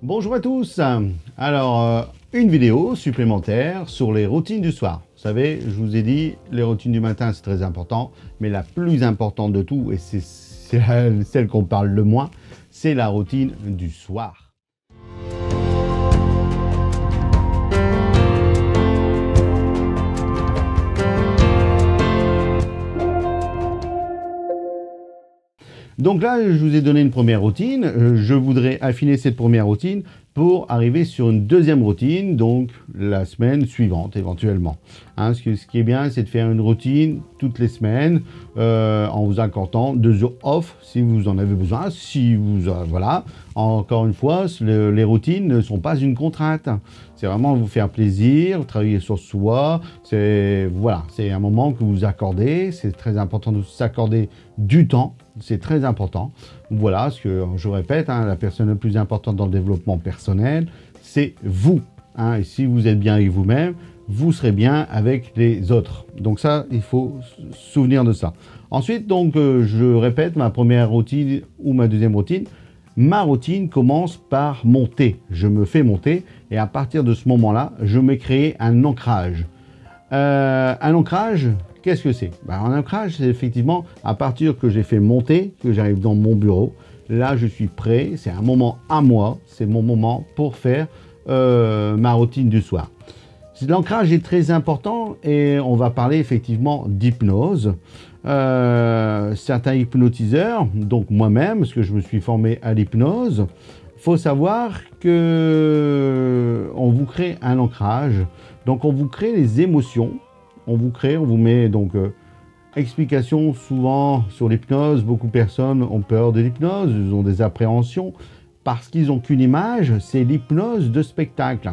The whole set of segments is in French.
Bonjour à tous. Alors, une vidéo supplémentaire sur les routines du soir. Vous savez, je vous ai dit, les routines du matin, c'est très important, mais la plus importante de tout, et c'est celle qu'on parle le moins, c'est la routine du soir. Donc là, je vous ai donné une première routine. Je voudrais affiner cette première routine pour arriver sur une deuxième routine, donc la semaine suivante éventuellement. Ce qui est bien, c'est de faire une routine toutes les semaines en vous accordant 2 jours off si vous en avez besoin. Voilà, encore une fois, les routines ne sont pas une contrainte. C'est vraiment vous faire plaisir, travailler sur soi. C'est un moment que vous accordez. C'est très important de s'accorder du temps. C'est très important. Voilà, parce que je répète, la personne la plus importante dans le développement personnel, c'est vous. Et si vous êtes bien avec vous-même, vous serez bien avec les autres. Donc ça, il faut se souvenir de ça. Ensuite, donc, je répète ma première routine ou ma deuxième routine. Ma routine commence par monter. Je me fais monter et à partir de ce moment-là, je me crée un ancrage. Un ancrage, qu'est-ce que c'est? Un ancrage, c'est effectivement à partir que j'ai fait monter, que j'arrive dans mon bureau. Là, je suis prêt. C'est un moment à moi. C'est mon moment pour faire ma routine du soir. L'ancrage est très important et on va parler effectivement d'hypnose. Certains hypnotiseurs, donc moi-même, parce que je me suis formé à l'hypnose, il faut savoir que on vous crée un ancrage. Donc on vous crée les émotions. On vous met donc explication souvent sur l'hypnose. Beaucoup de personnes ont peur de l'hypnose, ils ont des appréhensions parce qu'ils n'ont qu'une image, c'est l'hypnose de spectacle.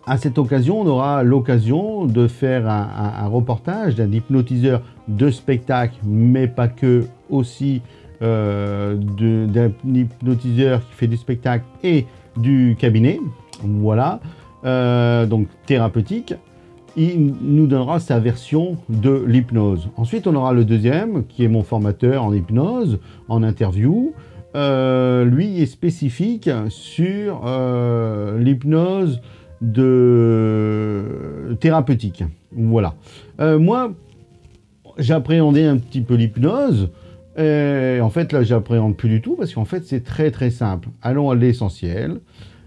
À cette occasion, on aura l'occasion de faire un reportage d'un hypnotiseur de spectacle, mais pas que, aussi d'un hypnotiseur qui fait du spectacle et du cabinet, voilà, donc thérapeutique. Il nous donnera sa version de l'hypnose. Ensuite, on aura le deuxième, qui est mon formateur en hypnose, en interview. Lui est spécifique sur l'hypnose thérapeutique. Voilà. Moi, j'appréhendais un petit peu l'hypnose. En fait, là, j'appréhende plus du tout parce qu'en fait, c'est très très simple. Allons à l'essentiel.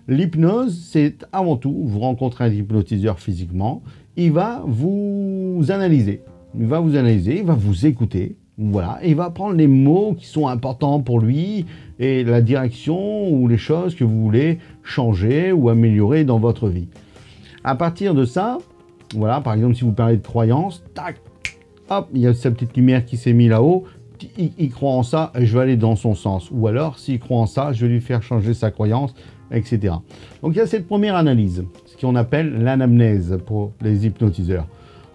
L'hypnose, c'est avant tout, vous rencontrez un hypnotiseur physiquement, il va vous analyser. Il va vous écouter. Voilà, et il va prendre les mots qui sont importants pour lui et la direction ou les choses que vous voulez changer ou améliorer dans votre vie. À partir de ça, voilà, par exemple, si vous parlez de croyance, tac, hop, il y a sa petite lumière qui s'est mise là-haut, il croit en ça, et je vais aller dans son sens. Ou alors, s'il croit en ça, je vais lui faire changer sa croyance, etc. Donc, il y a cette première analyse, ce qu'on appelle l'anamnèse pour les hypnotiseurs.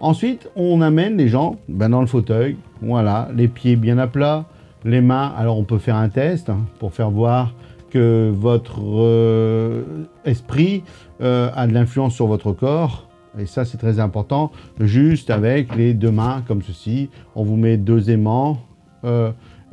Ensuite, on amène les gens dans le fauteuil, voilà, les pieds bien à plat, les mains. Alors, on peut faire un test pour faire voir que votre esprit a de l'influence sur votre corps. Et ça, c'est très important. Juste avec les 2 mains comme ceci, on vous met 2 aimants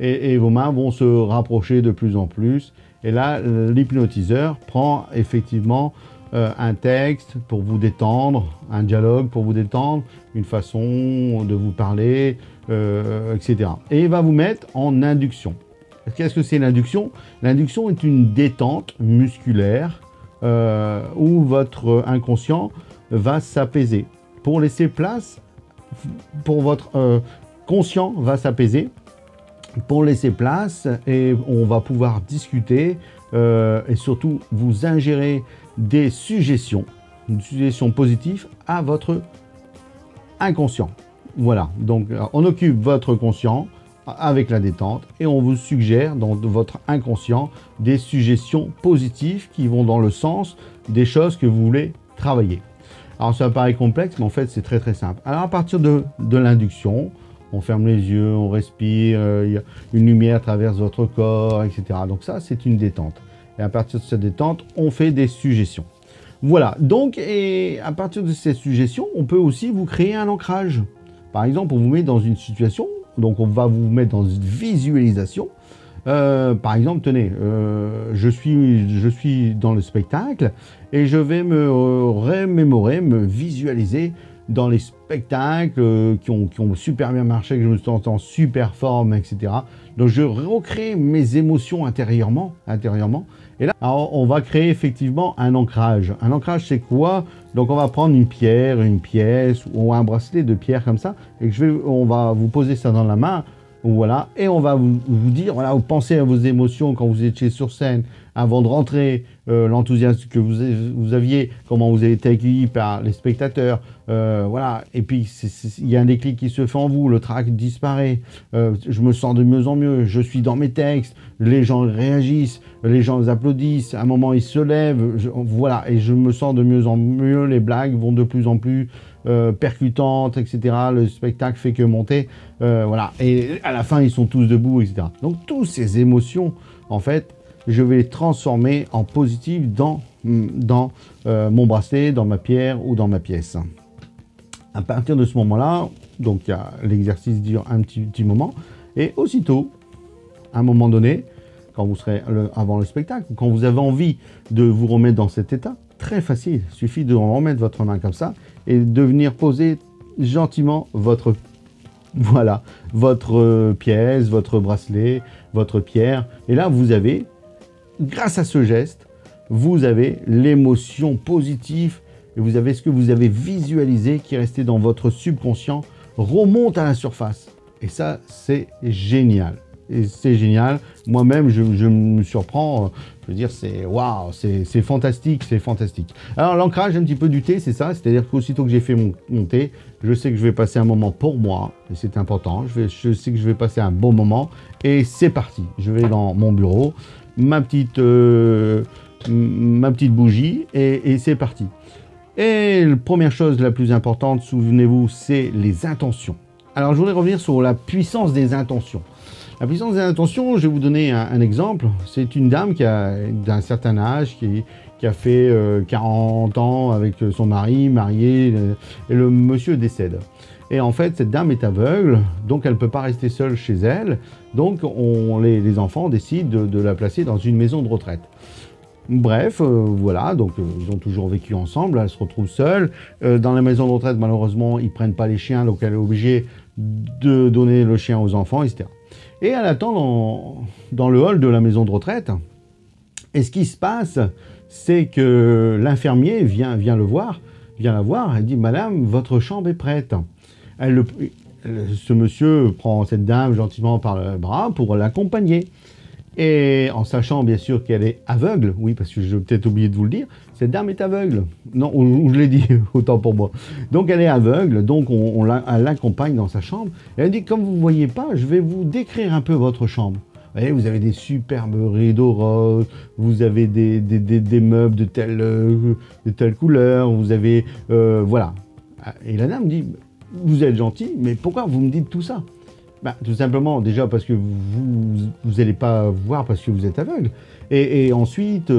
et vos mains vont se rapprocher de plus en plus. Et là, l'hypnotiseur prend effectivement un texte pour vous détendre, un dialogue pour vous détendre, une façon de vous parler, etc. Et il va vous mettre en induction. Qu'est-ce que c'est l'induction? L'induction est une détente musculaire où votre inconscient va s'apaiser. Pour laisser place, pour votre conscient va s'apaiser, pour laisser place et on va pouvoir discuter et surtout vous ingérer des suggestions, une suggestion positive à votre inconscient. Voilà, donc on occupe votre conscient avec la détente et on vous suggère dans votre inconscient des suggestions positives qui vont dans le sens des choses que vous voulez travailler. Alors ça paraît complexe, mais en fait c'est très très simple. Alors à partir de l'induction, on ferme les yeux, on respire, une lumière traverse votre corps, etc. Donc ça c'est une détente. Et à partir de cette détente, on fait des suggestions. Voilà, donc et à partir de ces suggestions, on peut aussi vous créer un ancrage. Par exemple, on vous met dans une situation, donc on va vous mettre dans une visualisation Par exemple, tenez, je suis dans le spectacle et je vais me remémorer, me visualiser dans les spectacles qui ont super bien marché, que je me sens en super forme, etc. Donc je recrée mes émotions intérieurement. Et là, alors, on va créer effectivement un ancrage. Un ancrage, c'est quoi? Donc on va prendre une pierre, une pièce ou un bracelet de pierre comme ça, et on va vous poser ça dans la main. Voilà, et on va vous dire, voilà, vous pensez à vos émotions quand vous étiez sur scène, avant de rentrer, l'enthousiasme que vous aviez, comment vous avez été accueilli par les spectateurs, voilà, et puis il y a un déclic qui se fait en vous, le trac disparaît, je me sens de mieux en mieux, je suis dans mes textes, les gens réagissent, les gens applaudissent, à un moment ils se lèvent, voilà, et je me sens de mieux en mieux, les blagues vont de plus en plus percutantes, etc. Le spectacle fait que monter, voilà. Et à la fin, ils sont tous debout, etc. Donc, toutes ces émotions, en fait, je vais les transformer en positives dans mon bracelet, dans ma pierre ou dans ma pièce. À partir de ce moment-là, donc l'exercice dure un petit moment, et aussitôt, à un moment donné, quand vous serez avant le spectacle, quand vous avez envie de vous remettre dans cet état, très facile, il suffit de remettre votre main comme ça et de venir poser gentiment votre pièce, votre bracelet, votre pierre. Et là, vous avez, grâce à ce geste, vous avez l'émotion positive et vous avez ce que vous avez visualisé qui est resté dans votre subconscient remonte à la surface. Et ça, c'est génial. Et c'est génial. Moi-même, je me surprends. Je veux dire, c'est waouh, c'est fantastique, c'est fantastique. Alors, l'ancrage un petit peu du thé, c'est ça. C'est-à-dire qu'aussitôt que j'ai fait mon thé, je sais que je vais passer un moment pour moi. Et c'est important. Je sais que je vais passer un bon moment. Et c'est parti. Je vais dans mon bureau, ma petite bougie, et c'est parti. Et la première chose la plus importante, souvenez-vous, c'est les intentions. Alors, je voudrais revenir sur la puissance des intentions. La puissance des intentions, je vais vous donner un exemple. C'est une dame d'un certain âge qui a fait 40 ans avec son mari, marié, et le monsieur décède. Et en fait, cette dame est aveugle, donc elle ne peut pas rester seule chez elle. Donc les enfants décident de la placer dans une maison de retraite. Bref, voilà, donc ils ont toujours vécu ensemble, elle se retrouve seule. Dans la maison de retraite, malheureusement, ils ne prennent pas les chiens, donc elle est obligée de donner le chien aux enfants, etc. Et elle attend dans le hall de la maison de retraite. Et ce qui se passe, c'est que l'infirmier vient la voir, elle dit « Madame, votre chambre est prête ». Ce monsieur prend cette dame gentiment par le bras pour l'accompagner. Et en sachant bien sûr qu'elle est aveugle, oui, parce que j'ai peut-être oublié de vous le dire, cette dame est aveugle. Non, ou je l'ai dit, autant pour moi. Donc elle est aveugle, donc elle l'accompagne dans sa chambre. Et elle dit, comme vous ne voyez pas, je vais vous décrire un peu votre chambre. Vous voyez, vous avez des superbes rideaux roses, vous avez des meubles de telle couleur, vous avez... voilà. Et la dame dit, vous êtes gentil, mais pourquoi vous me dites tout ça ? Tout simplement, déjà parce que vous n'allez pas voir parce que vous êtes aveugle. Et ensuite,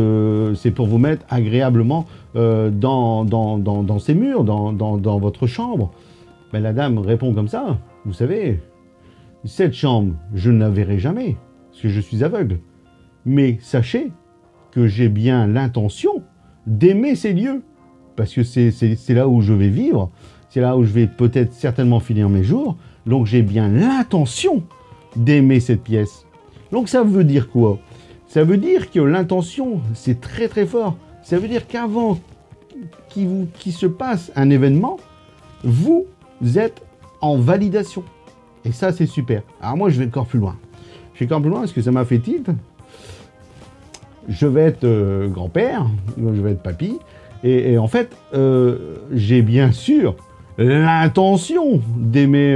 c'est pour vous mettre agréablement dans ces murs, dans votre chambre. La dame répond comme ça. Vous savez, cette chambre, je ne la verrai jamais, parce que je suis aveugle. Mais sachez que j'ai bien l'intention d'aimer ces lieux, parce que c'est là où je vais vivre, c'est là où je vais peut-être certainement finir mes jours. Donc j'ai bien l'intention d'aimer cette pièce. Donc ça veut dire quoi? Ça veut dire que l'intention, c'est très très fort. Ça veut dire qu'avant qu'il se passe un événement, vous êtes en validation. Et ça, c'est super. Alors moi, je vais encore plus loin. Je vais encore plus loin parce que ça m'a fait tilt. Je vais être grand-père, je vais être papy. Et en fait, j'ai bien sûr l'intention d'aimer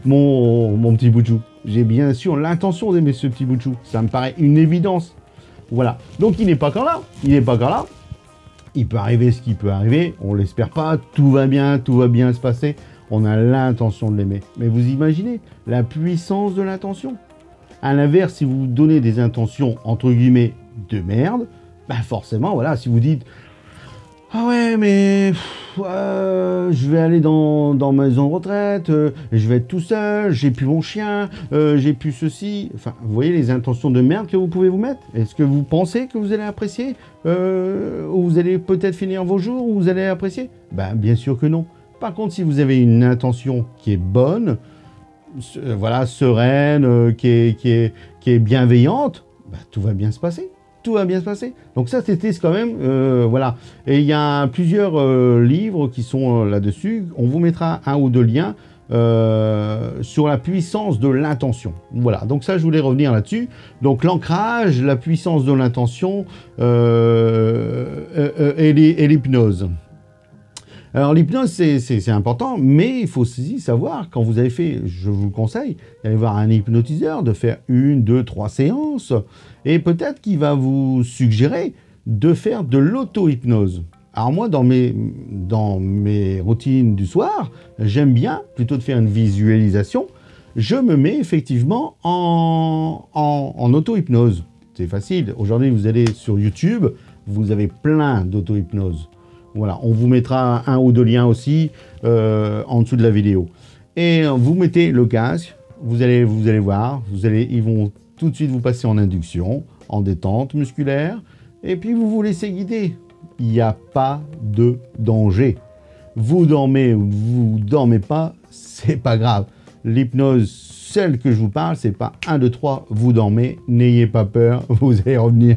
mon petit bout de chou. J'ai bien sûr l'intention d'aimer ce petit bout de chou. Ça me paraît une évidence. Voilà. Donc il n'est pas encore là. Il n'est pas encore là. Il peut arriver ce qui peut arriver. On ne l'espère pas. Tout va bien se passer. On a l'intention de l'aimer. Mais vous imaginez la puissance de l'intention. À l'inverse, si vous donnez des intentions entre guillemets de merde, forcément, voilà, si vous dites Ah ouais, mais je vais aller dans ma maison de retraite, je vais être tout seul, j'ai plus mon chien, j'ai plus ceci. Enfin, vous voyez les intentions de merde que vous pouvez vous mettre. Est-ce que vous pensez que vous allez apprécier ou vous allez peut-être finir vos jours où vous allez apprécier? Ben, bien sûr que non. Par contre, si vous avez une intention qui est bonne, voilà, sereine, qui est bienveillante, ben, tout va bien se passer. Tout va bien se passer. Donc ça, c'était quand même, voilà. Et il y a plusieurs livres qui sont là-dessus. On vous mettra un ou deux liens sur la puissance de l'intention. Voilà. Donc ça, je voulais revenir là-dessus. Donc l'ancrage, la puissance de l'intention et l'hypnose. Alors l'hypnose, c'est important, mais il faut aussi savoir, quand vous avez fait, je vous le conseille, d'aller voir un hypnotiseur, de faire 1, 2, 3 séances, et peut-être qu'il va vous suggérer de faire de l'auto-hypnose. Alors moi, dans mes routines du soir, j'aime bien, plutôt de faire une visualisation, je me mets effectivement en auto-hypnose. C'est facile. Aujourd'hui, vous allez sur YouTube, vous avez plein d'auto-hypnose. Voilà, on vous mettra un ou deux liens aussi en dessous de la vidéo. Et vous mettez le casque, vous allez voir, ils vont tout de suite vous passer en induction, en détente musculaire, et puis vous laissez guider. Il n'y a pas de danger. Vous dormez ou vous dormez pas, c'est pas grave. L'hypnose, celle que je vous parle, c'est pas 1, 2, 3, vous dormez, n'ayez pas peur, vous allez revenir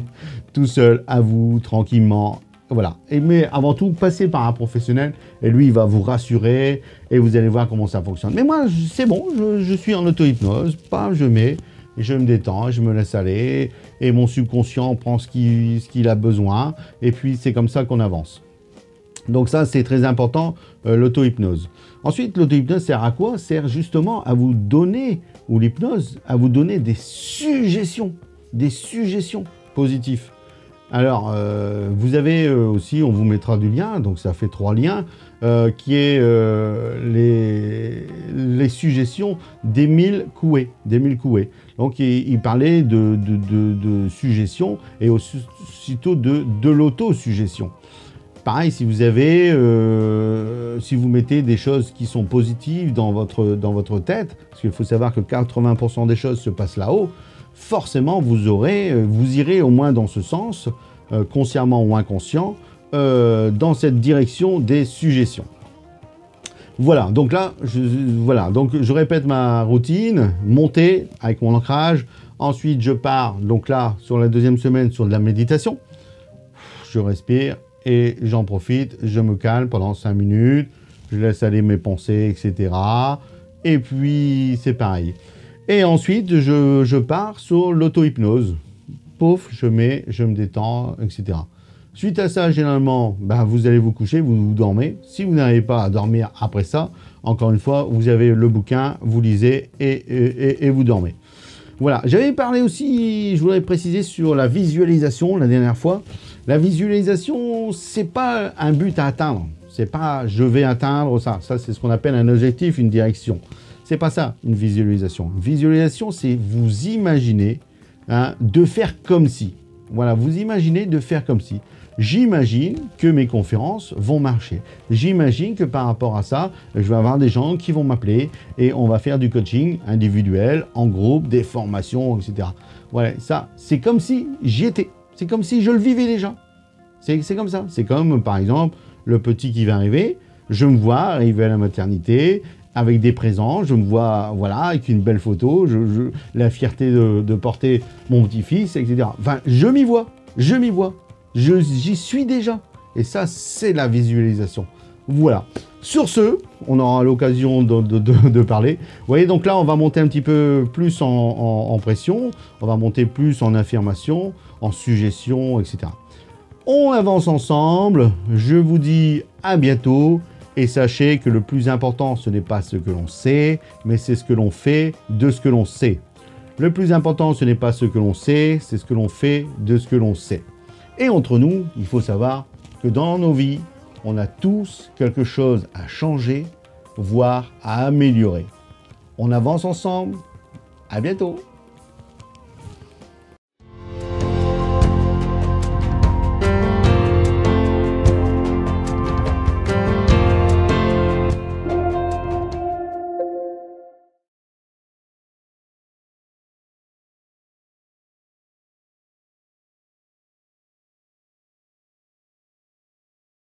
tout seul à vous, tranquillement. Voilà. Mais avant tout, passez par un professionnel et lui, il va vous rassurer et vous allez voir comment ça fonctionne. Mais moi, c'est bon, je suis en auto-hypnose, je mets, je me détends, je me laisse aller et mon subconscient prend ce qu'il a besoin et puis c'est comme ça qu'on avance. Donc ça, c'est très important, l'auto-hypnose. Ensuite, l'auto-hypnose sert à quoi? Sert justement à vous donner, ou l'hypnose, à vous donner des suggestions positives. Alors, vous avez aussi, on vous mettra du lien, donc ça fait 3 liens, qui est les suggestions d'Émile Coué. Donc, il parlait de suggestions et aussitôt de l'autosuggestion. Pareil, si vous avez, si vous mettez des choses qui sont positives dans votre tête, parce qu'il faut savoir que 80% des choses se passent là-haut, forcément, vous irez au moins dans ce sens, consciemment ou inconscient, dans cette direction des suggestions. Voilà, donc là, je répète ma routine, monter avec mon ancrage. Ensuite, je pars, donc là, sur la 2e semaine, sur de la méditation. Je respire et j'en profite, je me calme pendant 5 minutes, je laisse aller mes pensées, etc. Et puis, c'est pareil. Et ensuite, je pars sur l'auto-hypnose. Pouf, je me détends, etc. Suite à ça, généralement, vous allez vous coucher, vous dormez. Si vous n'arrivez pas à dormir après ça, encore une fois, vous avez le bouquin, vous lisez et vous dormez. Voilà, j'avais parlé aussi, je voudrais préciser sur la visualisation la dernière fois. La visualisation, c'est pas un but à atteindre. C'est pas je vais atteindre ça. Ça, c'est ce qu'on appelle un objectif, une direction. C'est pas ça, une visualisation. Une visualisation, c'est vous imaginer de faire comme si. Voilà, vous imaginez de faire comme si. J'imagine que mes conférences vont marcher. J'imagine que par rapport à ça, je vais avoir des gens qui vont m'appeler et on va faire du coaching individuel, en groupe, des formations, etc. Voilà, ça, c'est comme si j'y étais. C'est comme si je le vivais déjà. C'est comme ça. C'est comme, par exemple, le petit qui va arriver. Je me vois arriver à la maternité avec des présents. Je me vois, voilà, avec une belle photo. La fierté de porter mon petit-fils, etc. Enfin, je m'y vois. J'y suis déjà. Et ça, c'est la visualisation. Voilà. Sur ce, on aura l'occasion de parler. Vous voyez, donc là, on va monter un petit peu plus en pression. On va monter plus en affirmation, en suggestion, etc. On avance ensemble. Je vous dis à bientôt. Et sachez que le plus important, ce n'est pas ce que l'on sait, mais c'est ce que l'on fait de ce que l'on sait. Le plus important, ce n'est pas ce que l'on sait, c'est ce que l'on fait de ce que l'on sait. Et entre nous, il faut savoir que dans nos vies, on a tous quelque chose à changer, voire à améliorer. On avance ensemble. À bientôt.